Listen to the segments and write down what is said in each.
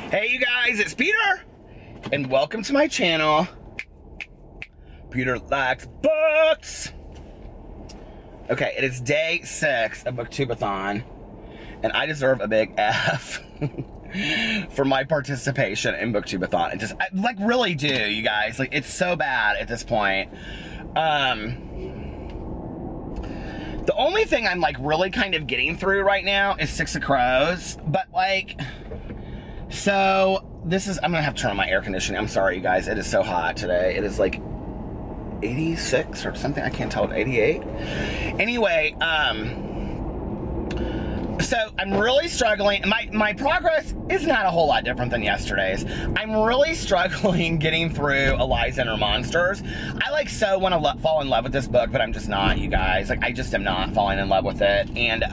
Hey you guys, it's Peter, and welcome to my channel. Peter likes books. Okay, it is day 6 of Booktube-A-Thon, and I deserve a big F for my participation in Booktube-A-Thon. I like really do, you guys. Like, it's so bad at this point. The only thing I'm like really kind of getting through right now is Six of Crows, but like, so this is, I'm gonna have to turn on my air conditioning. I'm sorry, you guys. It is so hot today. It is like 86 or something. I can't tell. 88. Anyway, so I'm really struggling. My progress is not a whole lot different than yesterday's. I'm really struggling getting through Eliza and Her Monsters. I like so want to fall in love with this book, but I'm just not, you guys. Like, I just am not falling in love with it. And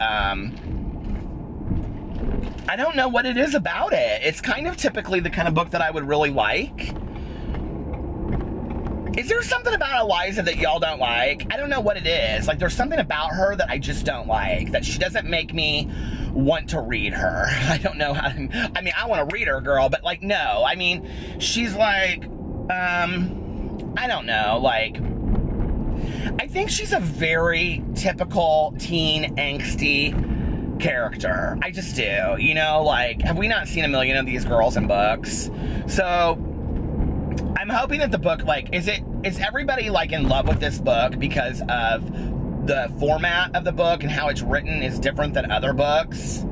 I don't know what it is about it. It's kind of typically the kind of book that I would really like. Is there something about Eliza that y'all don't like? I don't know what it is. Like, there's something about her that I just don't like. That she doesn't make me want to read her. I don't know how to, I mean, I want to read her, girl, but like, no. I mean, she's like, I don't know, like, I think she's a very typical teen angsty character. I just do, you know, like, have we not seen a million of these girls in books? So I'm hoping that the book, like, is everybody like in love with this book because of the format of the book and how it's written is different than other books?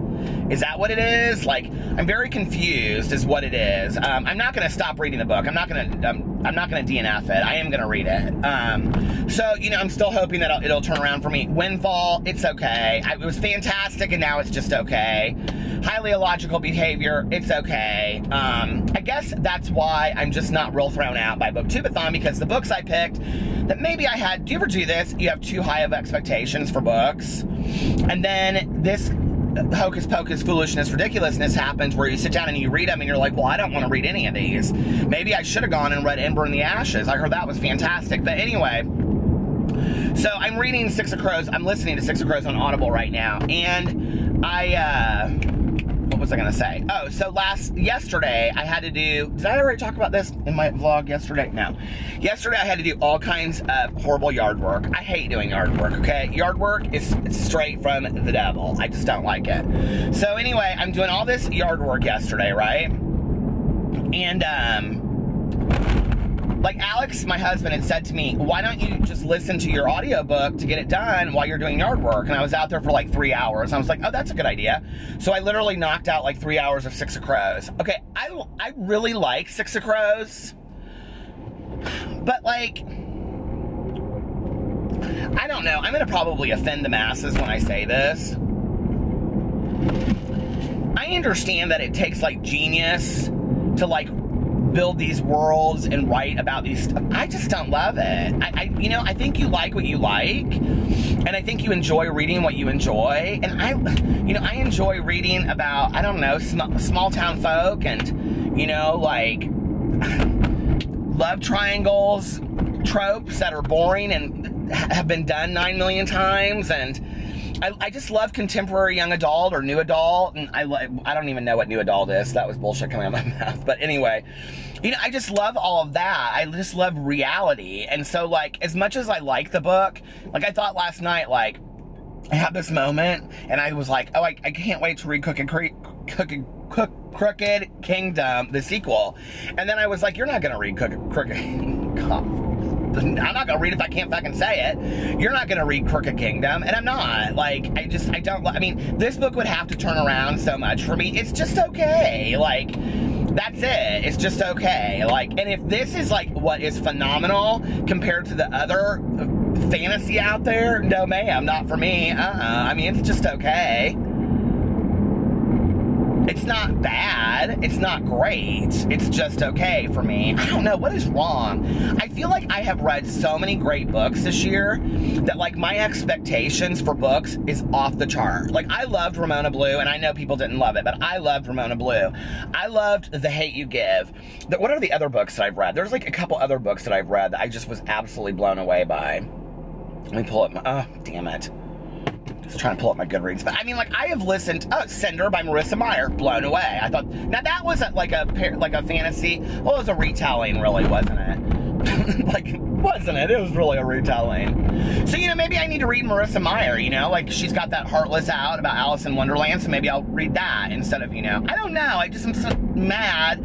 Is that what it is? Like, I'm very confused is what it is. I'm not going to stop reading the book. I'm not going to DNF it. I am going to read it. So, you know, I'm still hoping that it'll turn around for me. Windfall, it's okay. It was fantastic, and now it's just okay. Highly illogical behavior, it's okay. I guess that's why I'm just not real thrown out by Booktube-A-Thon, because the books I picked that maybe I had, do you ever do this? You have too high of expectations for books, and then this hocus pocus foolishness ridiculousness happens where you sit down and you read them and you're like, well, I don't want to read any of these. Maybe I should have gone and read Ember in the Ashes. I heard that was fantastic. But anyway, so I'm reading Six of Crows. I'm listening to Six of Crows on Audible right now. And what was I going to say? Oh, so yesterday I had to do, did I already talk about this in my vlog yesterday? No. Yesterday I had to do all kinds of horrible yard work. I hate doing yard work, okay? Yard work is straight from the devil. I just don't like it. So anyway, I'm doing all this yard work yesterday, right? And, like Alex, my husband, had said to me, why don't you just listen to your audiobook to get it done while you're doing yard work? And I was out there for like 3 hours. I was like, oh, that's a good idea. So I literally knocked out like 3 hours of Six of Crows. Okay, I really like Six of Crows. But like, I don't know. I'm going to probably offend the masses when I say this. I understand that it takes like genius to like build these worlds and write about these stuff. I just don't love it. You know, I think you like what you like, and I think you enjoy reading what you enjoy, and I enjoy reading about, I don't know, small town folk, and, you know, like, love triangles, tropes that are boring and have been done 9 million times, and I just love contemporary young adult or new adult, and I don't even know what new adult is. That was bullshit coming out of my mouth. But anyway, you know, I just love all of that. I just love reality. And so, like, as much as I like the book, like, I thought last night, like, I had this moment, and I was like, oh, I can't wait to read Crooked Kingdom, the sequel. And then I was like, you're not going to read Crooked God. I'm not gonna read it if I can't fucking say it. You're not gonna read Crooked Kingdom, and I'm not. Like, I mean, this book would have to turn around so much for me. It's just okay. Like, that's it. It's just okay. Like, and if this is like what is phenomenal compared to the other fantasy out there, no ma'am, not for me. I mean, it's just okay. It's not bad. It's not great. It's just okay for me. I don't know. What is wrong? I feel like I have read so many great books this year that, like, my expectations for books is off the chart. Like, I loved Ramona Blue, and I know people didn't love it, but I loved Ramona Blue. I loved The Hate You Give. What are the other books that I've read? There's, like, a couple other books that I've read that I just was absolutely blown away by. Let me pull up my, oh, damn it. Just trying to pull up my Goodreads. But I mean, like, I have listened, Cinder by Marissa Meyer, blown away. I thought, now that wasn't like a fantasy. Well, it was a retelling, really, wasn't it? Like, wasn't it? It was really a retelling. So, you know, maybe I need to read Marissa Meyer, you know? Like, she's got that Heartless out about Alice in Wonderland, so maybe I'll read that instead of, you know, I don't know. I just am so mad.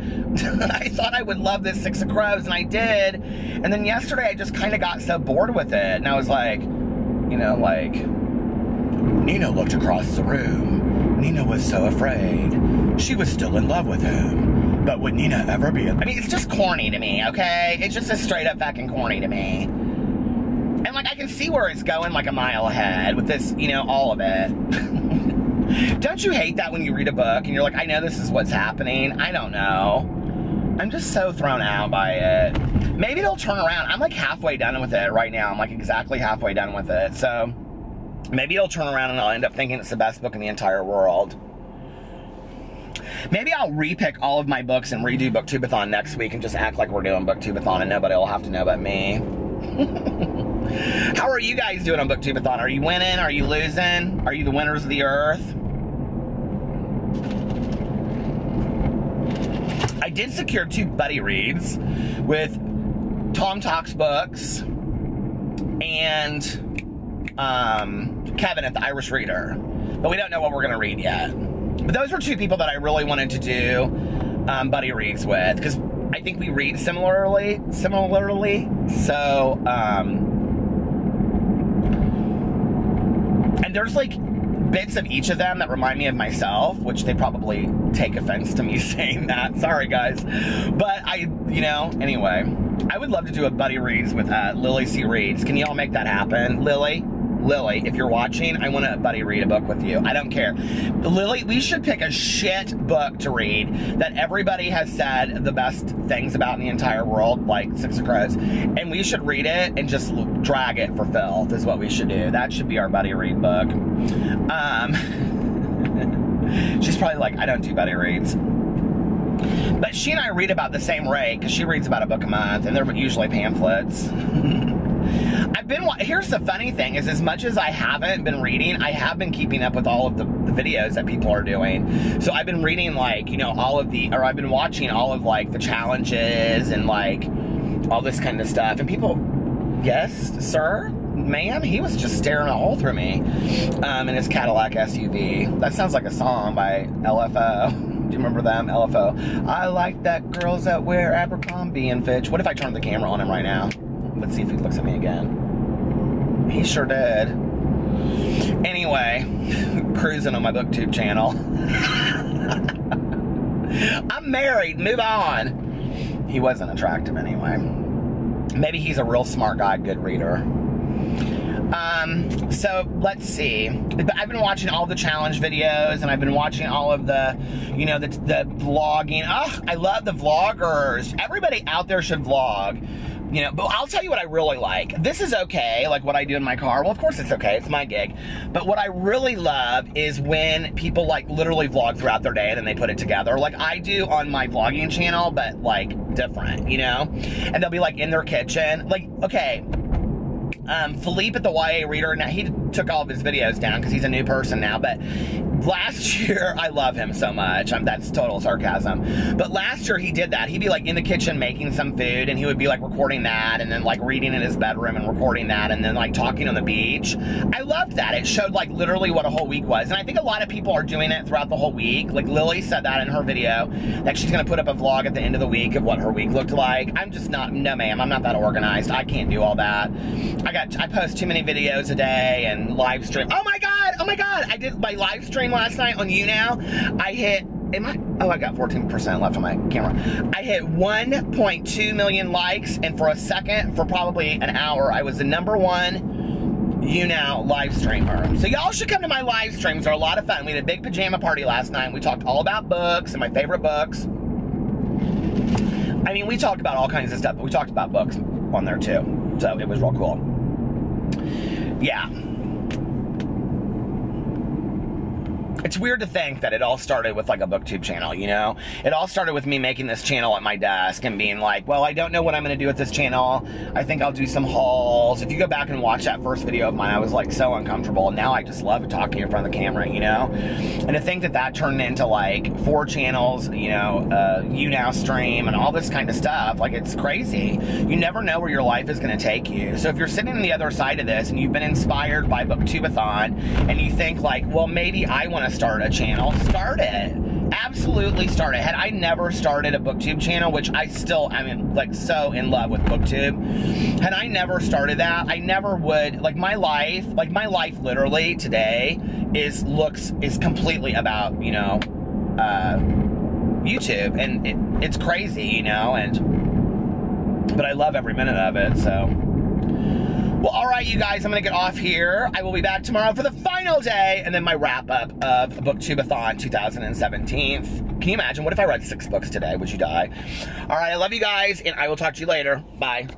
I thought I would love this Six of Crows, and I did. And then yesterday, I just kind of got so bored with it. And I was like, you know, like, Nina looked across the room. Nina was so afraid. She was still in love with him. But would Nina ever be? I mean, it's just corny to me, okay? It's just a straight up fucking corny to me. And, like, I can see where it's going, like, a mile ahead with this, you know, all of it. Don't you hate that when you read a book and you're like, I know this is what's happening? I don't know. I'm just so thrown out by it. Maybe it'll turn around. I'm, like, halfway done with it right now. I'm, like, exactly halfway done with it. So maybe it'll turn around and I'll end up thinking it's the best book in the entire world. Maybe I'll repick all of my books and redo Booktube-A-Thon next week and just act like we're doing Booktube-A-Thon and nobody will have to know but me. How are you guys doing on Booktube-A-Thon? Are you winning? Are you losing? Are you the winners of the earth? I did secure 2 buddy reads with Tom Talks Books and Kevin at the Irish Reader. But we don't know what we're going to read yet. But those were 2 people that I really wanted to do buddy reads with, because I think we read similarly. So, and there's like bits of each of them that remind me of myself, which they probably take offense to me saying that. Sorry, guys. But you know, anyway, I would love to do a buddy reads with Lily C. Reads. Can y'all make that happen? Lily, if you're watching, I want to buddy read a book with you. I don't care. Lily, we should pick a shit book to read that everybody has said the best things about in the entire world, like Six of Crows, and we should read it and just drag it for filth is what we should do. That should be our buddy read book. She's probably like, I don't do buddy reads. But she and I read about the same rate, because she reads about a book a month, and they're usually pamphlets. Here's the funny thing, is as much as I haven't been reading, I have been keeping up with all of the videos that people are doing. So I've been reading, like, you know, I've been watching all of, like, the challenges and, like, all this kind of stuff. And people, yes, sir, ma'am, he was just staring a hole through me in his Cadillac SUV. That sounds like a song by LFO. Do you remember them? LFO. I like that girls that wear Abercrombie and Fitch. What if I turn the camera on him right now? Let's see if he looks at me again. He sure did. Anyway, cruising on my BookTube channel. I'm married. Move on. He wasn't attractive anyway. Maybe he's a real smart guy, good reader. So let's see. I've been watching all the challenge videos, and I've been watching all of the, you know, the vlogging. Oh, I love the vloggers. Everybody out there should vlog. You know, but I'll tell you what I really like. This is okay, like what I do in my car. Well, of course it's okay, it's my gig. But what I really love is when people, like, literally vlog throughout their day and then they put it together. Like I do on my vlogging channel, but, like, different, you know? And they'll be, like, in their kitchen. Like, okay, Philippe at the YA Reader, now he took all of his videos down because he's a new person now, but last year, I love him so much. That's total sarcasm. But last year he did that. He'd be like in the kitchen making some food, and he would be like recording that, and then like reading in his bedroom and recording that, and then like talking on the beach. I loved that. It showed like literally what a whole week was. And I think a lot of people are doing it throughout the whole week. Like Lily said that in her video, that she's gonna put up a vlog at the end of the week of what her week looked like. I'm just not, no ma'am, I'm not that organized. I can't do all that. I post too many videos a day and live stream. Oh my God, I did my live stream last night on YouNow. I hit, I got 14% left on my camera. I hit 1.2 million likes, and for a second, for probably an hour, I was the #1 YouNow live streamer. So y'all should come to my live streams. They're a lot of fun. We had a big pajama party last night. We talked all about books and my favorite books. I mean, we talked about all kinds of stuff, but we talked about books on there too. So it was real cool. Yeah. it's weird to think that it all started with like a booktube channel, you know? It all started with me making this channel at my desk and being like, well, I don't know what I'm gonna do with this channel. I think I'll do some hauls. If you go back and watch that first video of mine, I was like so uncomfortable. Now I just love talking in front of the camera, you know? And to think that that turned into like 4 channels, you know, You Now Stream and all this kind of stuff, like it's crazy. You never know where your life is gonna take you. So if you're sitting on the other side of this and you've been inspired by Booktube-A-Thon and you think like, well, maybe I want to start a channel, start it. Absolutely start it. Had I never started a booktube channel, which I mean, like so in love with booktube, had I never started that, I never would, like my life literally today is completely about, you know, YouTube, and it's crazy, you know, but I love every minute of it, so. Well, all right, you guys, I'm going to get off here. I will be back tomorrow for the final day, and then my wrap-up of Booktube-A-Thon 2017. Can you imagine? What if I read 6 books today? Would you die? All right, I love you guys, and I will talk to you later. Bye.